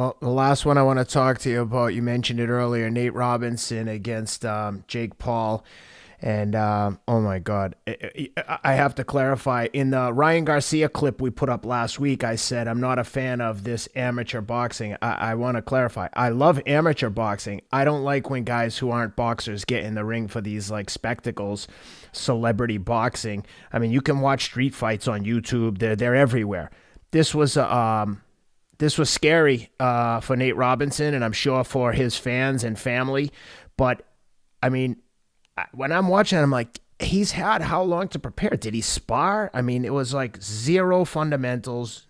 Well, the last one I want to talk to you about, you mentioned it earlier, Nate Robinson against Jake Paul. And oh my God, I have to clarify. In the Ryan Garcia clip we put up last week, I said I'm not a fan of this amateur boxing. I want to clarify. I love amateur boxing. I don't like when guys who aren't boxers get in the ring for these like spectacles, celebrity boxing. I mean, you can watch street fights on YouTube. They're everywhere. This was this was scary for Nate Robinson, and I'm sure for his fans and family. But I mean, when I'm watching, I'm like, he's had how long to prepare? Did he spar? I mean, it was like zero fundamentals.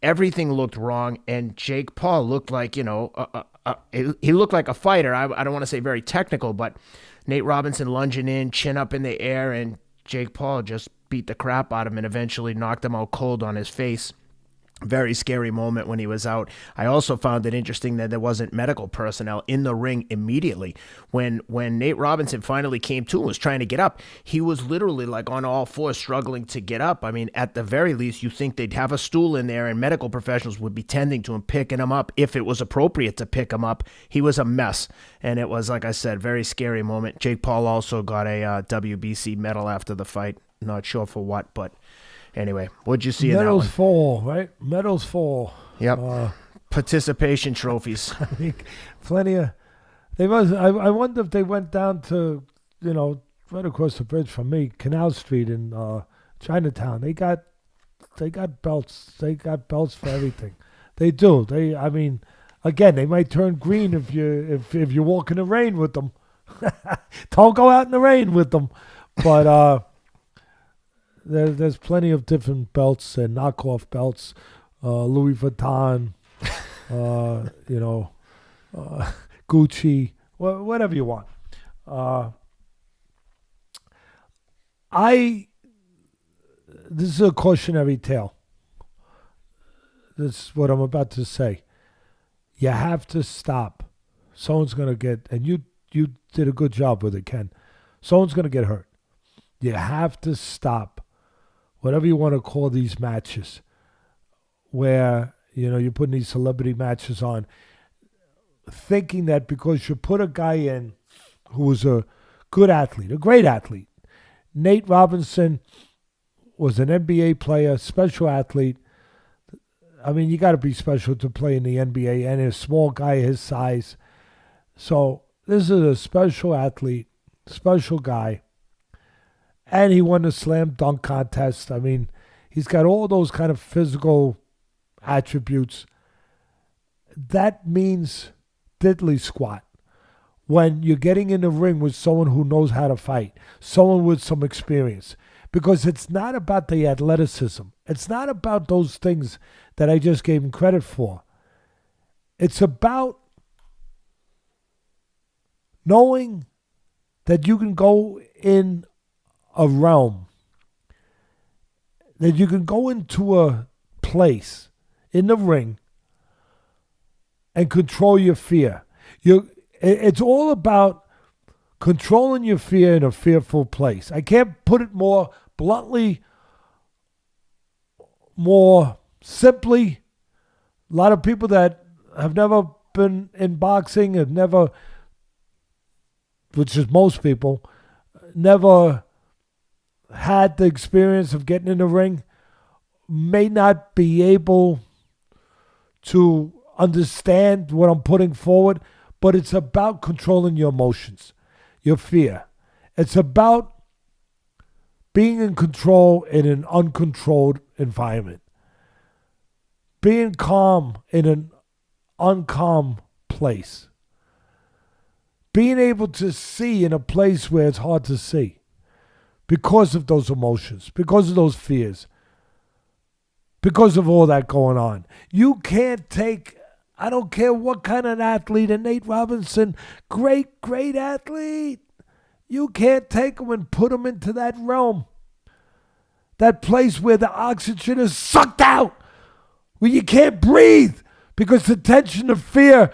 Everything looked wrong, and Jake Paul looked like, he looked like a fighter. I don't want to say very technical, but Nate Robinson lunging in, chin up in the air, and Jake Paul just beat the crap out of him and eventually knocked him out cold on his face. Very scary moment when he was out. I also found it interesting that there wasn't medical personnel in the ring immediately. When Nate Robinson finally came to and was trying to get up, he was literally like on all fours struggling to get up. I mean, at the very least, you think they'd have a stool in there and medical professionals would be tending to him, picking him up if it was appropriate to pick him up. He was a mess. And it was, like I said, very scary moment. Jake Paul also got a WBC medal after the fight. Not sure for what, but anyway, what'd you see in that Medals one? fall, right? Medals fall. Yep. Participation trophies. I mean, plenty of. They must. I wonder if they went down to, right across the bridge from me, Canal Street in Chinatown. They got belts. They got belts for everything. They do. I mean, again, they might turn green if you walk in the rain with them. Don't go out in the rain with them. But there's plenty of different belts and knockoff belts, Louis Vuitton, Gucci, whatever you want. This is a cautionary tale. This is what I'm about to say. You have to stop. Someone's gonna get, and you did a good job with it, Ken. Someone's gonna get hurt. You have to stop. Whatever you want to call these matches, where you're putting these celebrity matches on, thinking that because you put a guy in who was a good athlete, a great athlete. Nate Robinson was an NBA player, special athlete. I mean, you got to be special to play in the NBA, and a small guy his size. So this is a special athlete, special guy. And he won the slam dunk contest. I mean, he's got all those kind of physical attributes. That means diddly squat when you're getting in the ring with someone who knows how to fight, someone with some experience. Because it's not about the athleticism. It's not about those things that I just gave him credit for. It's about knowing that you can go in a realm, that you can go into a place in the ring and control your fear. It's all about controlling your fear in a fearful place. I can't put it more bluntly, more simply. A lot of people that have never been in boxing, have never, which is most people, never had the experience of getting in the ring, may not be able to understand what I'm putting forward, but it's about controlling your emotions, your fear. It's about being in control in an uncontrolled environment, being calm in an uncalm place, being able to see in a place where it's hard to see. Because of those emotions, because of those fears, because of all that going on. You can't take, I don't care what kind of athlete, and Nate Robinson, great athlete. You can't take him and put him into that realm. That place where the oxygen is sucked out, where you can't breathe because the tension, the fear,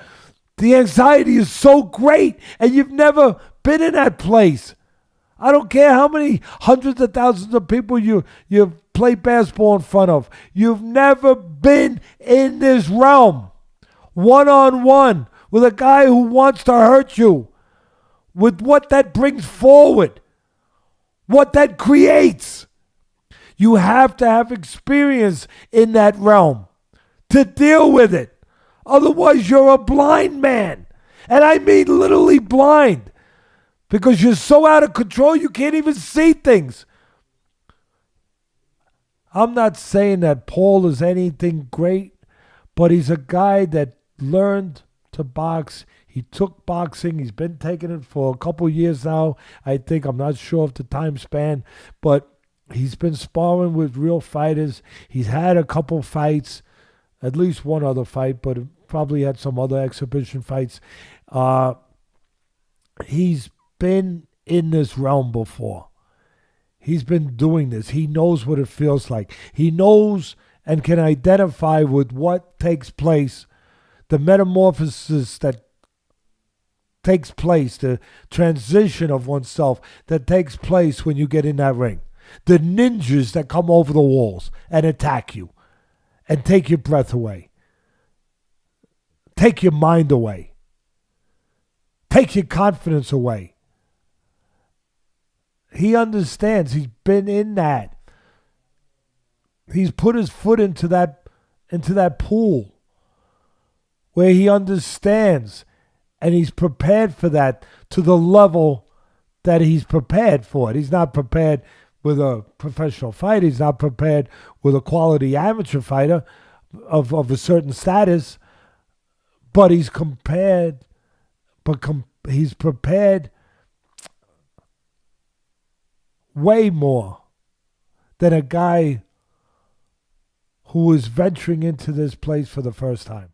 the anxiety is so great, and you've never been in that place. I don't care how many hundreds of thousands of people you play basketball in front of. You've never been in this realm. one-on-one with a guy who wants to hurt you, with what that brings forward, what that creates. You have to have experience in that realm to deal with it. Otherwise, you're a blind man. And I mean literally blind, because you're so out of control you can't even see things. I'm not saying that Paul is anything great, but he's a guy that learned to box. He took boxing. He's been taking it for a couple years now. I think, I'm not sure of the time span, but he's been sparring with real fighters. He's had a couple fights, at least one other fight, but probably had some other exhibition fights. He's been in this realm before. He's been doing this. He knows what it feels like. He knows and can identify with what takes place, the metamorphosis that takes place, the transition of oneself that takes place when you get in that ring. The ninjas that come over the walls and attack you and take your breath away, take your mind away, take your confidence away. He understands. He's been in that. He's put his foot into that pool where he understands, and he's prepared for that to the level that he's prepared for it. He's not prepared with a professional fight. He's not prepared with a quality amateur fighter of a certain status, but he's compared. He's prepared way more than a guy who is venturing into this place for the first time.